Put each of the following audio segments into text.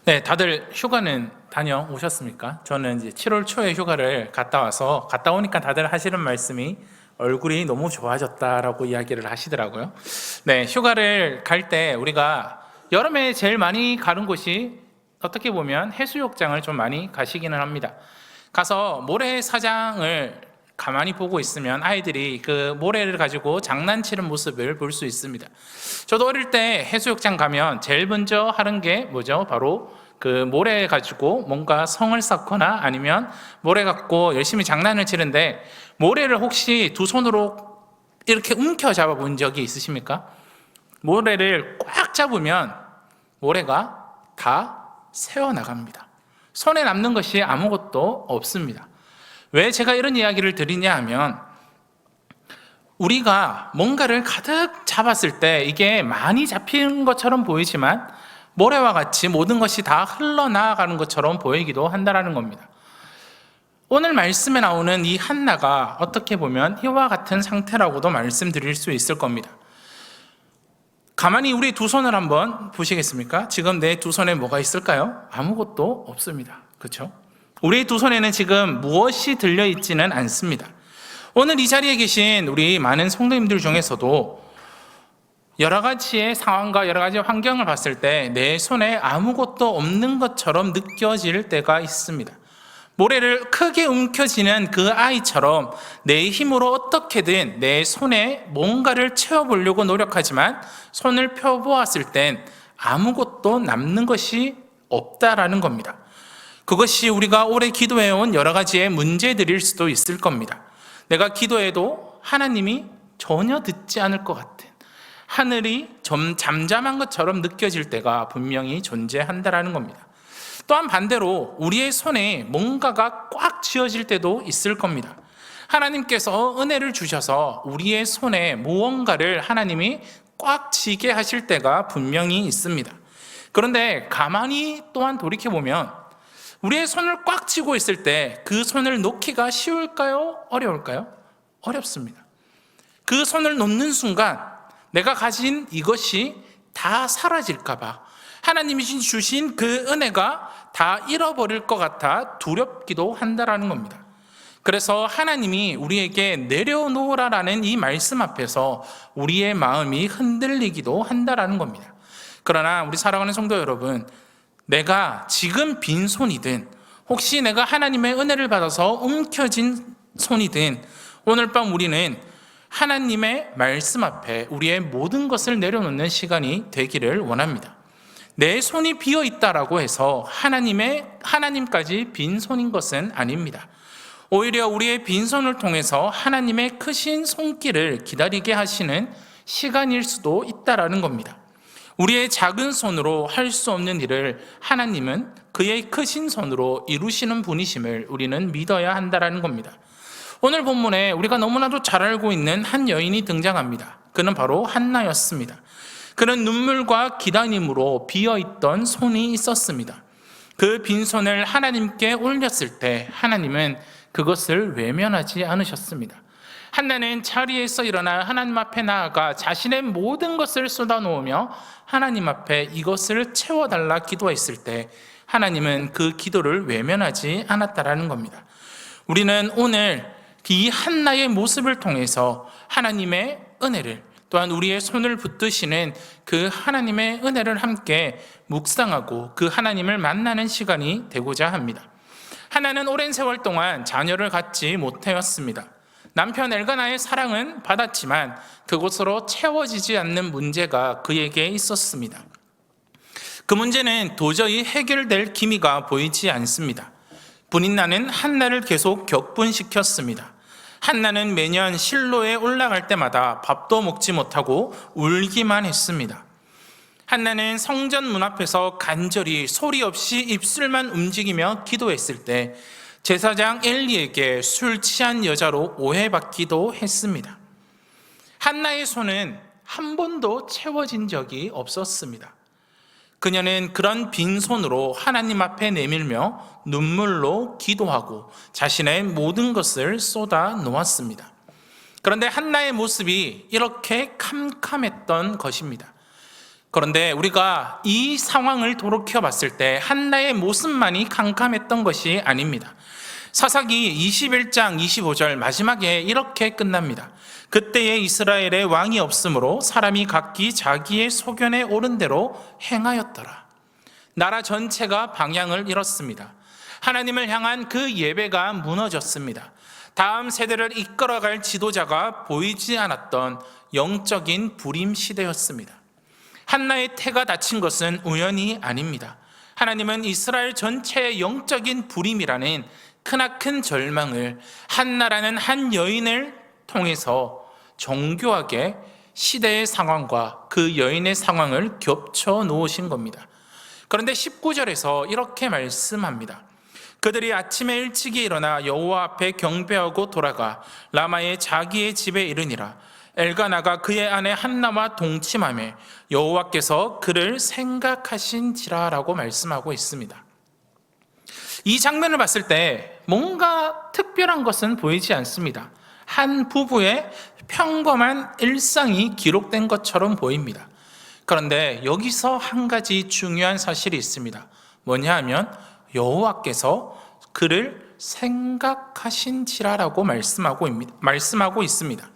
네, 다들 휴가는 다녀오셨습니까? 저는 이제 7월 초에 휴가를 갔다 오니까 다들 하시는 말씀이 얼굴이 너무 좋아졌다라고 이야기를 하시더라고요. 네, 휴가를 갈 때 우리가 여름에 제일 많이 가는 곳이 어떻게 보면 해수욕장을 좀 많이 가시기는 합니다. 가서 모래사장을 가만히 보고 있으면 아이들이 그 모래를 가지고 장난치는 모습을 볼 수 있습니다. 저도 어릴 때 해수욕장 가면 제일 먼저 하는 게 뭐죠? 바로 그 모래 가지고 뭔가 성을 쌓거나 아니면 모래 갖고 열심히 장난을 치는데, 모래를 혹시 두 손으로 이렇게 움켜 잡아 본 적이 있으십니까? 모래를 꽉 잡으면 모래가 다 새어나갑니다. 손에 남는 것이 아무것도 없습니다. 왜 제가 이런 이야기를 드리냐 하면, 우리가 뭔가를 가득 잡았을 때 이게 많이 잡힌 것처럼 보이지만 모래와 같이 모든 것이 다 흘러나가는 것처럼 보이기도 한다는 겁니다. 오늘 말씀에 나오는 이 한나가 어떻게 보면 이와 같은 상태라고도 말씀드릴 수 있을 겁니다. 가만히 우리 두 손을 한번 보시겠습니까? 지금 내 두 손에 뭐가 있을까요? 아무것도 없습니다. 그렇죠? 우리 두 손에는 지금 무엇이 들려있지는 않습니다. 오늘 이 자리에 계신 우리 많은 성도님들 중에서도 여러 가지의 상황과 여러 가지 환경을 봤을 때 내 손에 아무것도 없는 것처럼 느껴질 때가 있습니다. 모래를 크게 움켜쥐는 그 아이처럼 내 힘으로 어떻게든 내 손에 뭔가를 채워보려고 노력하지만 손을 펴보았을 땐 아무것도 남는 것이 없다라는 겁니다. 그것이 우리가 오래 기도해온 여러 가지의 문제들일 수도 있을 겁니다. 내가 기도해도 하나님이 전혀 듣지 않을 것 같은, 하늘이 잠잠한 것처럼 느껴질 때가 분명히 존재한다라는 겁니다. 또한 반대로 우리의 손에 뭔가가 꽉 쥐어질 때도 있을 겁니다. 하나님께서 은혜를 주셔서 우리의 손에 무언가를 하나님이 꽉 쥐게 하실 때가 분명히 있습니다. 그런데 가만히 또한 돌이켜보면 우리의 손을 꽉 쥐고 있을 때 그 손을 놓기가 쉬울까요? 어려울까요? 어렵습니다. 그 손을 놓는 순간 내가 가진 이것이 다 사라질까봐, 하나님이 주신 그 은혜가 다 잃어버릴 것 같아 두렵기도 한다라는 겁니다. 그래서 하나님이 우리에게 내려놓으라라는 이 말씀 앞에서 우리의 마음이 흔들리기도 한다라는 겁니다. 그러나 우리 사랑하는 성도 여러분, 내가 지금 빈손이든 혹시 내가 하나님의 은혜를 받아서 움켜진 손이든 오늘 밤 우리는 하나님의 말씀 앞에 우리의 모든 것을 내려놓는 시간이 되기를 원합니다. 내 손이 비어 있다라고 해서 하나님까지 빈손인 것은 아닙니다. 오히려 우리의 빈손을 통해서 하나님의 크신 손길을 기다리게 하시는 시간일 수도 있다라는 겁니다. 우리의 작은 손으로 할 수 없는 일을 하나님은 그의 크신 손으로 이루시는 분이심을 우리는 믿어야 한다라는 겁니다. 오늘 본문에 우리가 너무나도 잘 알고 있는 한 여인이 등장합니다. 그는 바로 한나였습니다. 그는 눈물과 기다림으로 비어있던 손이 있었습니다. 그 빈손을 하나님께 올렸을 때 하나님은 그것을 외면하지 않으셨습니다. 한나는 자리에서 일어나 하나님 앞에 나아가 자신의 모든 것을 쏟아놓으며 하나님 앞에 이것을 채워달라 기도했을 때 하나님은 그 기도를 외면하지 않았다라는 겁니다. 우리는 오늘 이 한나의 모습을 통해서 하나님의 은혜를, 또한 우리의 손을 붙드시는 그 하나님의 은혜를 함께 묵상하고 그 하나님을 만나는 시간이 되고자 합니다. 한나는 오랜 세월 동안 자녀를 갖지 못하였습니다. 남편 엘가나의 사랑은 받았지만 그곳으로 채워지지 않는 문제가 그에게 있었습니다. 그 문제는 도저히 해결될 기미가 보이지 않습니다. 분인나는 한나를 계속 격분시켰습니다. 한나는 매년 실로에 올라갈 때마다 밥도 먹지 못하고 울기만 했습니다. 한나는 성전 문 앞에서 간절히 소리 없이 입술만 움직이며 기도했을 때 제사장 엘리에게 술 취한 여자로 오해받기도 했습니다. 한나의 손은 한 번도 채워진 적이 없었습니다. 그녀는 그런 빈손으로 하나님 앞에 내밀며 눈물로 기도하고 자신의 모든 것을 쏟아 놓았습니다. 그런데 한나의 모습이 이렇게 캄캄했던 것입니다. 그런데 우리가 이 상황을 돌이켜 봤을 때 한나의 모습만이 캄캄했던 것이 아닙니다. 사사기 21장 25절 마지막에 이렇게 끝납니다. 그때에 이스라엘에 왕이 없으므로 사람이 각기 자기의 소견에 옳은 대로 행하였더라. 나라 전체가 방향을 잃었습니다. 하나님을 향한 그 예배가 무너졌습니다. 다음 세대를 이끌어갈 지도자가 보이지 않았던 영적인 불임 시대였습니다. 한나의 태가 닫힌 것은 우연이 아닙니다. 하나님은 이스라엘 전체의 영적인 불임이라는 크나큰 절망을 한나라는 한 여인을 통해서 정교하게 시대의 상황과 그 여인의 상황을 겹쳐 놓으신 겁니다. 그런데 19절에서 이렇게 말씀합니다. 그들이 아침에 일찍이 일어나 여호와 앞에 경배하고 돌아가 라마의 자기의 집에 이르니라. 엘가나가 그의 아내 한나와 동침하며 여호와께서 그를 생각하신지라라고 말씀하고 있습니다. 이 장면을 봤을 때 뭔가 특별한 것은 보이지 않습니다. 한 부부의 평범한 일상이 기록된 것처럼 보입니다. 그런데 여기서 한 가지 중요한 사실이 있습니다. 뭐냐 하면 여호와께서 그를 생각하신지라라고 말씀하고 있습니다.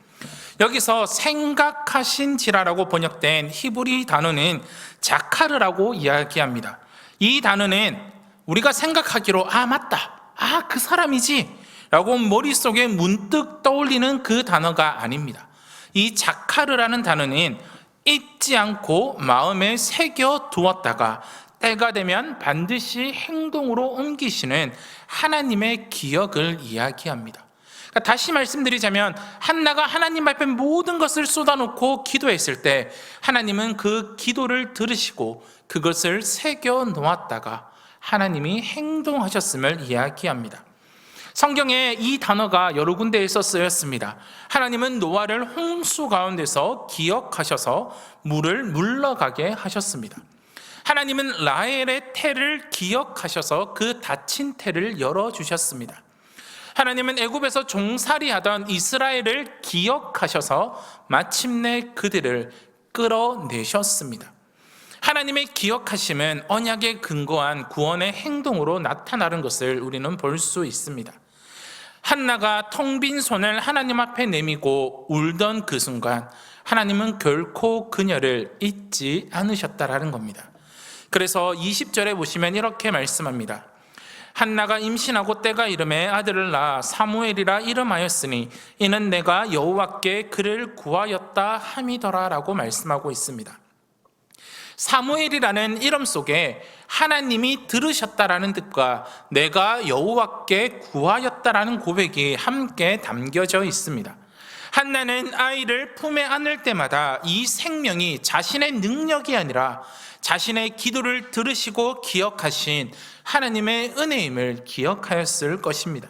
여기서 생각하신지라라고 번역된 히브리 단어는 자카르라고 이야기합니다. 이 단어는 우리가 생각하기로 맞다, 그 사람이지 라고 머릿속에 문득 떠올리는 그 단어가 아닙니다. 이 자카르라는 단어는 잊지 않고 마음에 새겨 두었다가 때가 되면 반드시 행동으로 옮기시는 하나님의 기억을 이야기합니다. 그러니까 다시 말씀드리자면 한나가 하나님 앞에 모든 것을 쏟아놓고 기도했을 때 하나님은 그 기도를 들으시고 그것을 새겨 놓았다가 하나님이 행동하셨음을 이야기합니다. 성경에 이 단어가 여러 군데에서 쓰였습니다. 하나님은 노아를 홍수 가운데서 기억하셔서 물을 물러가게 하셨습니다. 하나님은 라헬의 태를 기억하셔서 그 닫힌 태를 열어주셨습니다. 하나님은 애굽에서 종살이하던 이스라엘을 기억하셔서 마침내 그들을 끌어내셨습니다. 하나님의 기억하심은 언약에 근거한 구원의 행동으로 나타나는 것을 우리는 볼 수 있습니다. 한나가 텅 빈 손을 하나님 앞에 내미고 울던 그 순간 하나님은 결코 그녀를 잊지 않으셨다라는 겁니다. 그래서 20절에 보시면 이렇게 말씀합니다. 한나가 임신하고 때가 이름에 아들을 낳아 사무엘이라 이름하였으니 이는 내가 여호와께 그를 구하였다 함이더라라고 말씀하고 있습니다. 사무엘이라는 이름 속에 하나님이 들으셨다라는 뜻과 내가 여호와께 구하였다라는 고백이 함께 담겨져 있습니다. 한나는 아이를 품에 안을 때마다 이 생명이 자신의 능력이 아니라 자신의 기도를 들으시고 기억하신 하나님의 은혜임을 기억하였을 것입니다.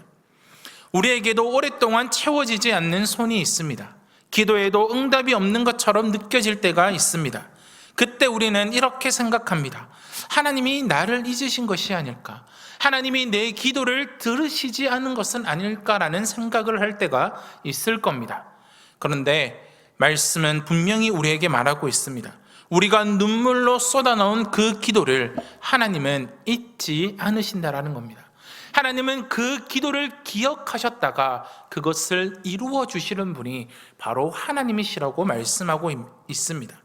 우리에게도 오랫동안 채워지지 않는 손이 있습니다. 기도에도 응답이 없는 것처럼 느껴질 때가 있습니다. 그때 우리는 이렇게 생각합니다. 하나님이 나를 잊으신 것이 아닐까? 하나님이 내 기도를 들으시지 않은 것은 아닐까라는 생각을 할 때가 있을 겁니다. 그런데 말씀은 분명히 우리에게 말하고 있습니다. 우리가 눈물로 쏟아놓은 그 기도를 하나님은 잊지 않으신다라는 겁니다. 하나님은 그 기도를 기억하셨다가 그것을 이루어 주시는 분이 바로 하나님이시라고 말씀하고 있습니다.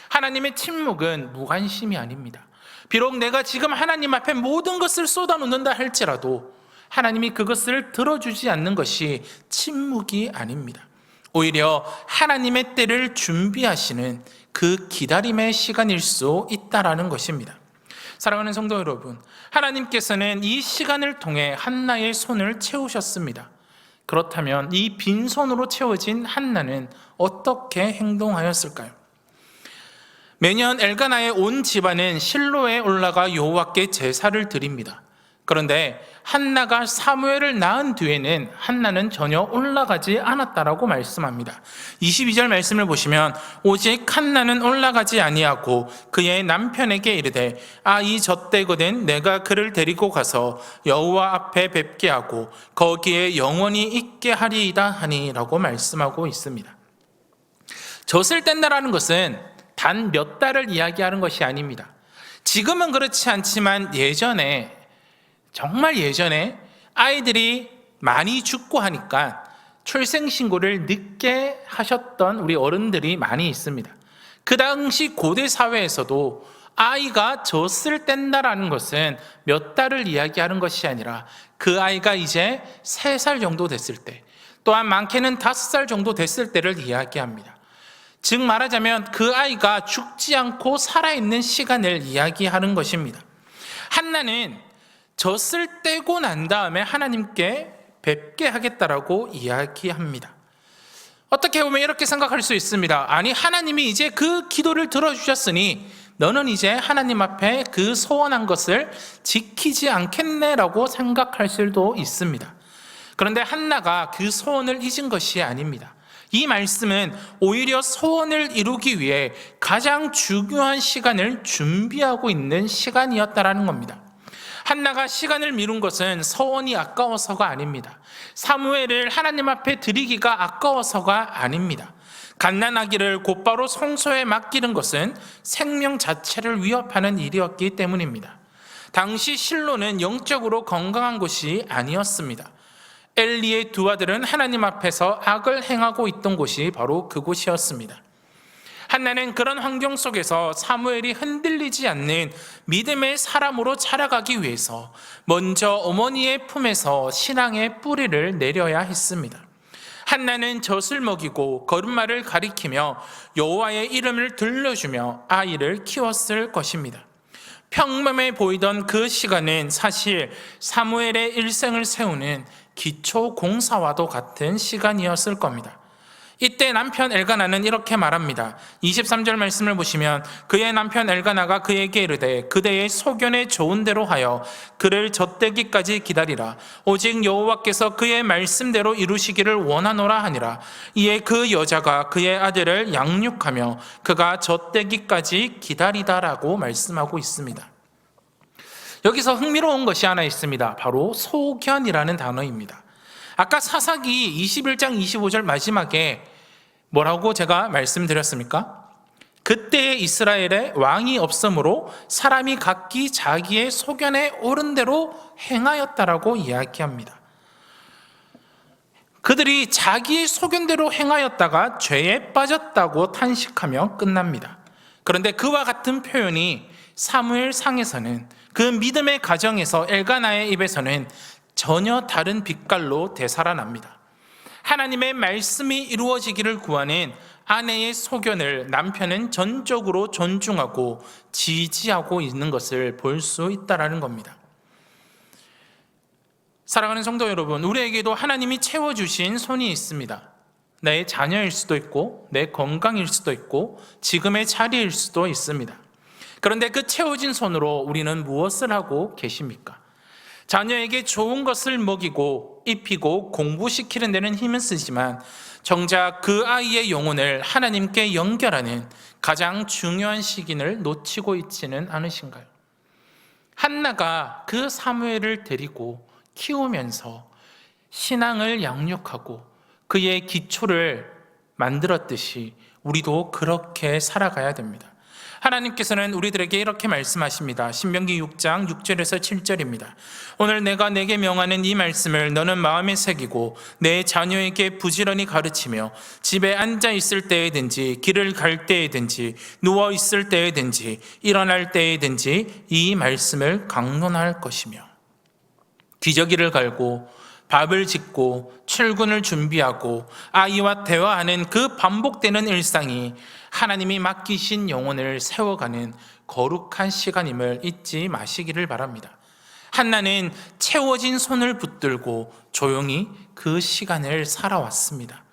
하나님의 침묵은 무관심이 아닙니다. 비록 내가 지금 하나님 앞에 모든 것을 쏟아놓는다 할지라도 하나님이 그것을 들어주지 않는 것이 침묵이 아닙니다. 오히려 하나님의 때를 준비하시는 그 기다림의 시간일 수 있다라는 것입니다. 사랑하는 성도 여러분, 하나님께서는 이 시간을 통해 한나의 손을 채우셨습니다. 그렇다면 이 빈손으로 채워진 한나는 어떻게 행동하였을까요? 매년 엘가나의 온 집안은 실로에 올라가 여호와께 제사를 드립니다. 그런데 한나가 사무엘을 낳은 뒤에는 한나는 전혀 올라가지 않았다라고 말씀합니다. 22절 말씀을 보시면 오직 한나는 올라가지 아니하고 그의 남편에게 이르되 이 젖되거든 내가 그를 데리고 가서 여호와 앞에 뵙게 하고 거기에 영원히 있게 하리이다 하니라고 말씀하고 있습니다. 젖을 뗀다라는 것은 단 몇 달을 이야기하는 것이 아닙니다. 지금은 그렇지 않지만 예전에, 정말 예전에 아이들이 많이 죽고 하니까 출생신고를 늦게 하셨던 우리 어른들이 많이 있습니다. 그 당시 고대 사회에서도 아이가 젖을 뗀다라는 것은 몇 달을 이야기하는 것이 아니라 그 아이가 이제 3살 정도 됐을 때, 또한 많게는 5살 정도 됐을 때를 이야기합니다. 즉 말하자면 그 아이가 죽지 않고 살아있는 시간을 이야기하는 것입니다. 한나는 젖을 떼고 난 다음에 하나님께 뵙게 하겠다라고 이야기합니다. 어떻게 보면 이렇게 생각할 수 있습니다. 아니, 하나님이 이제 그 기도를 들어주셨으니 너는 이제 하나님 앞에 그 소원한 것을 지키지 않겠네라고 생각할 수도 있습니다. 그런데 한나가 그 소원을 잊은 것이 아닙니다. 이 말씀은 오히려 소원을 이루기 위해 가장 중요한 시간을 준비하고 있는 시간이었다라는 겁니다. 한나가 시간을 미룬 것은 소원이 아까워서가 아닙니다. 사무엘을 하나님 앞에 드리기가 아까워서가 아닙니다. 갓난아기를 곧바로 성소에 맡기는 것은 생명 자체를 위협하는 일이었기 때문입니다. 당시 실로는 영적으로 건강한 곳이 아니었습니다. 엘리의 두 아들은 하나님 앞에서 악을 행하고 있던 곳이 바로 그곳이었습니다. 한나는 그런 환경 속에서 사무엘이 흔들리지 않는 믿음의 사람으로 자라가기 위해서 먼저 어머니의 품에서 신앙의 뿌리를 내려야 했습니다. 한나는 젖을 먹이고 거름말을 가리키며 여호와의 이름을 들려주며 아이를 키웠을 것입니다. 평범해 보이던 그 시간은 사실 사무엘의 일생을 세우는 기초 공사와도 같은 시간이었을 겁니다. 이때 남편 엘가나는 이렇게 말합니다. 23절 말씀을 보시면 그의 남편 엘가나가 그에게 이르되 그대의 소견에 좋은 대로 하여 그를 젖되기까지 기다리라. 오직 여호와께서 그의 말씀대로 이루시기를 원하노라 하니라. 이에 그 여자가 그의 아들을 양육하며 그가 젖되기까지 기다리다라고 말씀하고 있습니다. 여기서 흥미로운 것이 하나 있습니다. 바로 소견이라는 단어입니다. 아까 사사기 21장 25절 마지막에 뭐라고 제가 말씀드렸습니까? 그때에 이스라엘에 왕이 없으므로 사람이 각기 자기의 소견에 옳은 대로 행하였다라고 이야기합니다. 그들이 자기의 소견대로 행하였다가 죄에 빠졌다고 탄식하며 끝납니다. 그런데 그와 같은 표현이 사무엘상에서는 그 믿음의 가정에서 엘가나의 입에서는 전혀 다른 빛깔로 되살아납니다. 하나님의 말씀이 이루어지기를 구하는 아내의 소견을 남편은 전적으로 존중하고 지지하고 있는 것을 볼 수 있다는 겁니다. 사랑하는 성도 여러분, 우리에게도 하나님이 채워주신 손이 있습니다. 내 자녀일 수도 있고 내 건강일 수도 있고 지금의 자리일 수도 있습니다. 그런데 그 채워진 손으로 우리는 무엇을 하고 계십니까? 자녀에게 좋은 것을 먹이고 입히고 공부시키는 데는 힘을 쓰지만 정작 그 아이의 영혼을 하나님께 연결하는 가장 중요한 시기를 놓치고 있지는 않으신가요? 한나가 그 사무엘을 데리고 키우면서 신앙을 양육하고 그의 기초를 만들었듯이 우리도 그렇게 살아가야 됩니다. 하나님께서는 우리들에게 이렇게 말씀하십니다. 신명기 6장 6절에서 7절입니다. 오늘 내가 내게 명하는 이 말씀을 너는 마음에 새기고 내 자녀에게 부지런히 가르치며 집에 앉아 있을 때에든지 길을 갈 때에든지 누워 있을 때에든지 일어날 때에든지 이 말씀을 강론할 것이며 기저귀를 갈고 밥을 짓고 출근을 준비하고 아이와 대화하는 그 반복되는 일상이 하나님이 맡기신 영혼을 세워가는 거룩한 시간임을 잊지 마시기를 바랍니다. 한나는 채워진 손을 붙들고 조용히 그 시간을 살아왔습니다.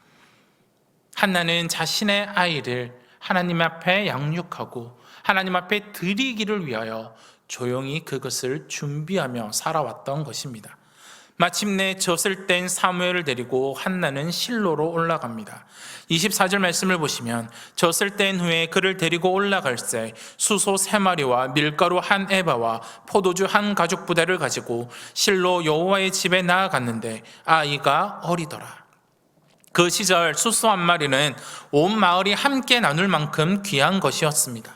한나는 자신의 아이를 하나님 앞에 양육하고 하나님 앞에 드리기를 위하여 조용히 그것을 준비하며 살아왔던 것입니다. 마침내 젖을 뗀 사무엘을 데리고 한나는 실로로 올라갑니다. 24절 말씀을 보시면 젖을 뗀 후에 그를 데리고 올라갈새 수소 3마리와 밀가루 1에바와 포도주 1가죽부대를 가지고 실로 여호와의 집에 나아갔는데 아이가 어리더라. 그 시절 수소 한 마리는 온 마을이 함께 나눌 만큼 귀한 것이었습니다.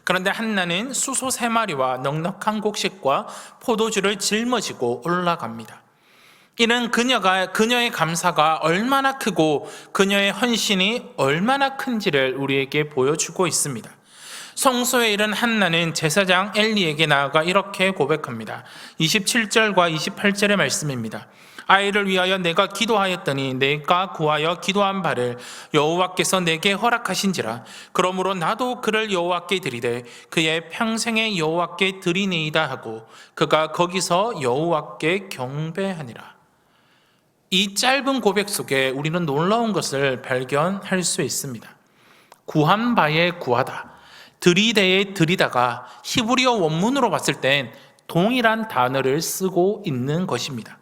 그런데 한나는 수소 3마리와 넉넉한 곡식과 포도주를 짊어지고 올라갑니다. 이는 그녀의 감사가 얼마나 크고 그녀의 헌신이 얼마나 큰지를 우리에게 보여주고 있습니다. 성소에 이른 한나는 제사장 엘리에게 나아가 이렇게 고백합니다. 27절과 28절의 말씀입니다. 아이를 위하여 내가 기도하였더니 내가 구하여 기도한 바를 여호와께서 내게 허락하신지라. 그러므로 나도 그를 여호와께 드리되 그의 평생에 여호와께 드리니이다 하고 그가 거기서 여호와께 경배하니라. 이 짧은 고백 속에 우리는 놀라운 것을 발견할 수 있습니다. 구한 바에 구하다, 드리되에 드리다가 히브리어 원문으로 봤을 땐 동일한 단어를 쓰고 있는 것입니다.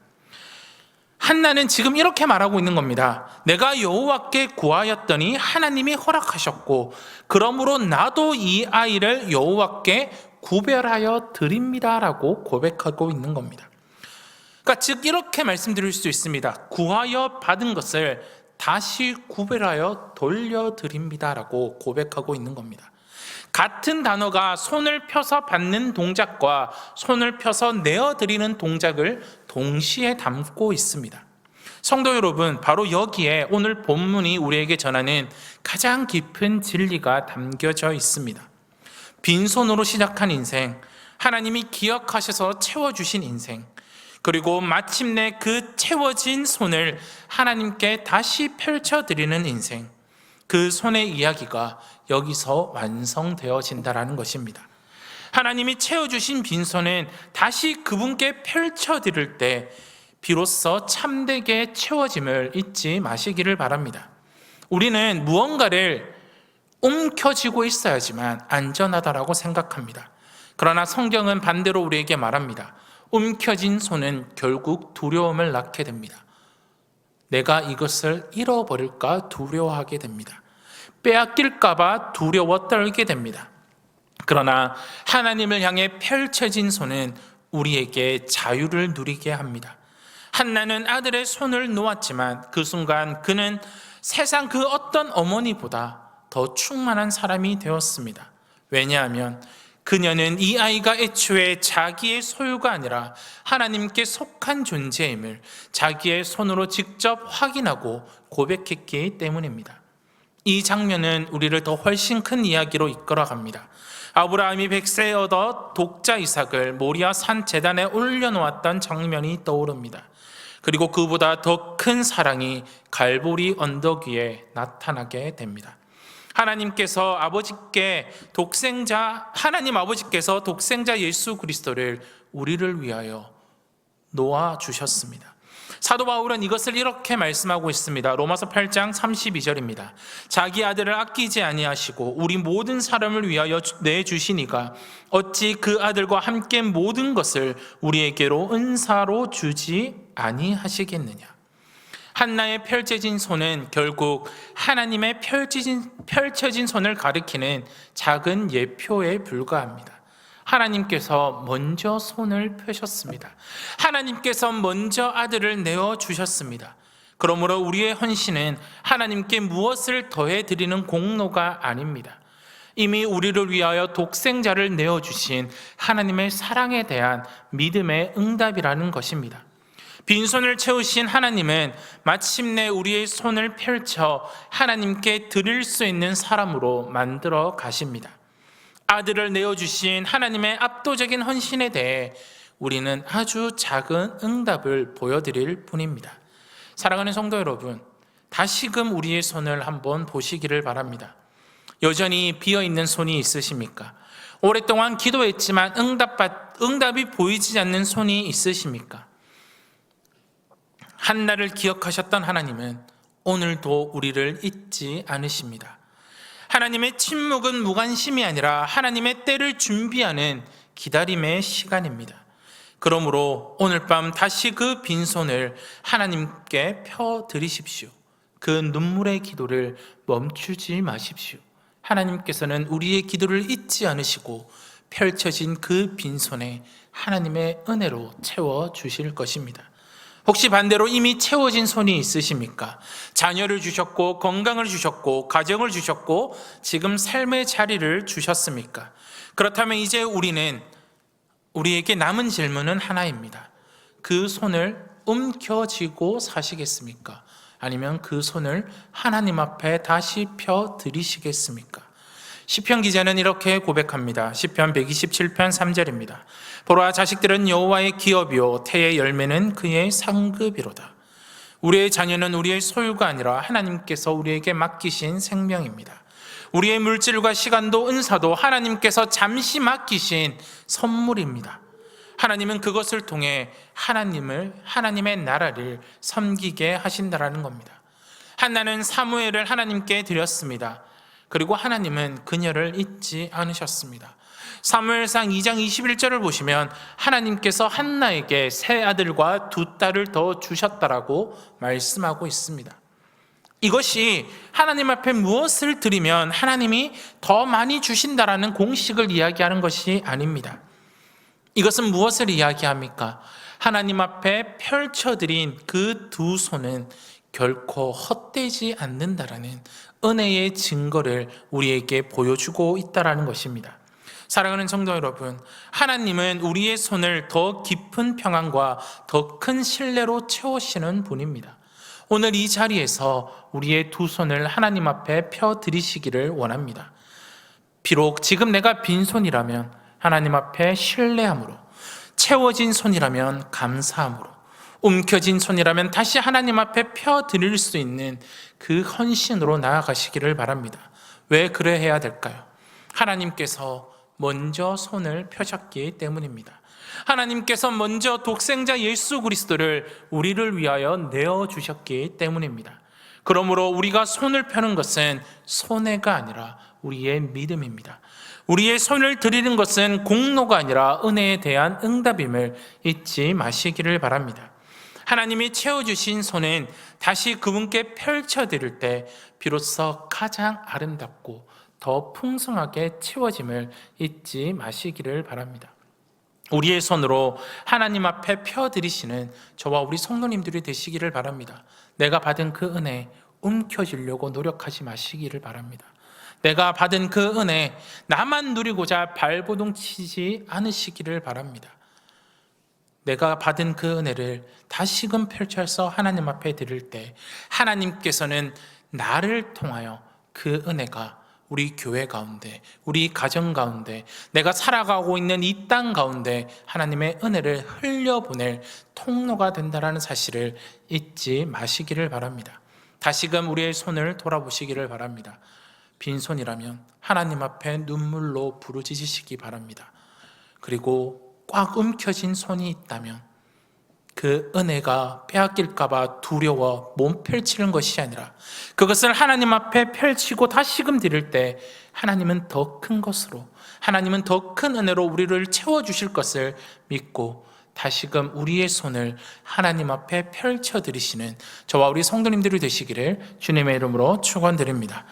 한나는 지금 이렇게 말하고 있는 겁니다. 내가 여호와께 구하였더니 하나님이 허락하셨고 그러므로 나도 이 아이를 여호와께 구별하여 드립니다라고 고백하고 있는 겁니다. 그러니까 즉 이렇게 말씀드릴 수 있습니다. 구하여 받은 것을 다시 구별하여 돌려드립니다라고 고백하고 있는 겁니다. 같은 단어가 손을 펴서 받는 동작과 손을 펴서 내어드리는 동작을 동시에 담고 있습니다. 성도 여러분, 바로 여기에 오늘 본문이 우리에게 전하는 가장 깊은 진리가 담겨져 있습니다. 빈손으로 시작한 인생, 하나님이 기억하셔서 채워주신 인생, 그리고 마침내 그 채워진 손을 하나님께 다시 펼쳐드리는 인생, 그 손의 이야기가 여기서 완성되어진다는 것입니다. 하나님이 채워주신 빈손은 다시 그분께 펼쳐드릴 때 비로소 참되게 채워짐을 잊지 마시기를 바랍니다. 우리는 무언가를 움켜쥐고 있어야지만 안전하다라고 생각합니다. 그러나 성경은 반대로 우리에게 말합니다. 움켜진 손은 결국 두려움을 낳게 됩니다. 내가 이것을 잃어버릴까 두려워하게 됩니다. 빼앗길까봐 두려워 떨게 됩니다. 그러나 하나님을 향해 펼쳐진 손은 우리에게 자유를 누리게 합니다. 한나는 아들의 손을 놓았지만 그 순간 그는 세상 그 어떤 어머니보다 더 충만한 사람이 되었습니다. 왜냐하면 그녀는 이 아이가 애초에 자기의 소유가 아니라 하나님께 속한 존재임을 자기의 손으로 직접 확인하고 고백했기 때문입니다. 이 장면은 우리를 더 훨씬 큰 이야기로 이끌어갑니다. 아브라함이 백세에 얻어 독자 이삭을 모리아 산 제단에 올려놓았던 장면이 떠오릅니다. 그리고 그보다 더 큰 사랑이 갈보리 언덕 위에 나타나게 됩니다. 하나님 아버지께서 독생자 예수 그리스도를 우리를 위하여 놓아 주셨습니다. 사도 바울은 이것을 이렇게 말씀하고 있습니다. 로마서 8장 32절입니다. 자기 아들을 아끼지 아니하시고 우리 모든 사람을 위하여 내주시니가 어찌 그 아들과 함께 모든 것을 우리에게로 은사로 주지 아니하시겠느냐. 한나의 펼쳐진 손은 결국 하나님의 펼쳐진 손을 가리키는 작은 예표에 불과합니다. 하나님께서 먼저 손을 펴셨습니다. 하나님께서 먼저 아들을 내어주셨습니다. 그러므로 우리의 헌신은 하나님께 무엇을 더해드리는 공로가 아닙니다. 이미 우리를 위하여 독생자를 내어주신 하나님의 사랑에 대한 믿음의 응답이라는 것입니다. 빈손을 채우신 하나님은 마침내 우리의 손을 펼쳐 하나님께 드릴 수 있는 사람으로 만들어 가십니다. 아들을 내어주신 하나님의 압도적인 헌신에 대해 우리는 아주 작은 응답을 보여드릴 뿐입니다. 사랑하는 성도 여러분, 다시금 우리의 손을 한번 보시기를 바랍니다. 여전히 비어있는 손이 있으십니까? 오랫동안 기도했지만 응답이 보이지 않는 손이 있으십니까? 한나를 기억하셨던 하나님은 오늘도 우리를 잊지 않으십니다. 하나님의 침묵은 무관심이 아니라 하나님의 때를 준비하는 기다림의 시간입니다. 그러므로 오늘 밤 다시 그 빈손을 하나님께 펴드리십시오. 그 눈물의 기도를 멈추지 마십시오. 하나님께서는 우리의 기도를 잊지 않으시고 펼쳐진 그 빈손에 하나님의 은혜로 채워주실 것입니다. 혹시 반대로 이미 채워진 손이 있으십니까? 자녀를 주셨고 건강을 주셨고 가정을 주셨고 지금 삶의 자리를 주셨습니까? 그렇다면 이제 우리에게 남은 질문은 하나입니다. 그 손을 움켜쥐고 사시겠습니까? 아니면 그 손을 하나님 앞에 다시 펴 드리시겠습니까? 시편 기자는 이렇게 고백합니다. 시편 127편 3절입니다. 보라, 자식들은 여호와의 기업이요 태의 열매는 그의 상급이로다. 우리의 자녀는 우리의 소유가 아니라 하나님께서 우리에게 맡기신 생명입니다. 우리의 물질과 시간도 은사도 하나님께서 잠시 맡기신 선물입니다. 하나님은 그것을 통해 하나님의 나라를 섬기게 하신다라는 겁니다. 한나는 사무엘을 하나님께 드렸습니다. 그리고 하나님은 그녀를 잊지 않으셨습니다. 사무엘상 2장 21절을 보시면 하나님께서 한나에게 세 아들과 두 딸을 더 주셨다라고 말씀하고 있습니다. 이것이 하나님 앞에 무엇을 드리면 하나님이 더 많이 주신다라는 공식을 이야기하는 것이 아닙니다. 이것은 무엇을 이야기합니까? 하나님 앞에 펼쳐드린 그 두 손은 결코 헛되지 않는다라는 은혜의 증거를 우리에게 보여주고 있다라는 것입니다. 사랑하는 성도 여러분, 하나님은 우리의 손을 더 깊은 평안과 더 큰 신뢰로 채우시는 분입니다. 오늘 이 자리에서 우리의 두 손을 하나님 앞에 펴드리시기를 원합니다. 비록 지금 내가 빈손이라면 하나님 앞에 신뢰함으로, 채워진 손이라면 감사함으로, 움켜진 손이라면 다시 하나님 앞에 펴드릴 수 있는 그 헌신으로 나아가시기를 바랍니다. 왜 그래야 될까요? 하나님께서 먼저 손을 펴셨기 때문입니다. 하나님께서 먼저 독생자 예수 그리스도를 우리를 위하여 내어주셨기 때문입니다. 그러므로 우리가 손을 펴는 것은 손해가 아니라 우리의 믿음입니다. 우리의 손을 드리는 것은 공로가 아니라 은혜에 대한 응답임을 잊지 마시기를 바랍니다. 하나님이 채워주신 손은 다시 그분께 펼쳐드릴 때 비로소 가장 아름답고 더 풍성하게 채워짐을 잊지 마시기를 바랍니다. 우리의 손으로 하나님 앞에 펴드리시는 저와 우리 성도님들이 되시기를 바랍니다. 내가 받은 그 은혜 움켜쥐려고 노력하지 마시기를 바랍니다. 내가 받은 그 은혜 나만 누리고자 발버둥 치지 않으시기를 바랍니다. 내가 받은 그 은혜를 다시금 펼쳐서 하나님 앞에 드릴 때 하나님께서는 나를 통하여 그 은혜가 우리 교회 가운데, 우리 가정 가운데, 내가 살아가고 있는 이 땅 가운데 하나님의 은혜를 흘려보낼 통로가 된다는 사실을 잊지 마시기를 바랍니다. 다시금 우리의 손을 돌아보시기를 바랍니다. 빈손이라면 하나님 앞에 눈물로 부르짖으시기 바랍니다. 그리고 꽉 움켜진 손이 있다면 그 은혜가 빼앗길까봐 두려워 몸 펼치는 것이 아니라 그것을 하나님 앞에 펼치고 다시금 드릴 때 하나님은 더 큰 것으로, 하나님은 더 큰 은혜로 우리를 채워주실 것을 믿고 다시금 우리의 손을 하나님 앞에 펼쳐드리시는 저와 우리 성도님들이 되시기를 주님의 이름으로 축원드립니다.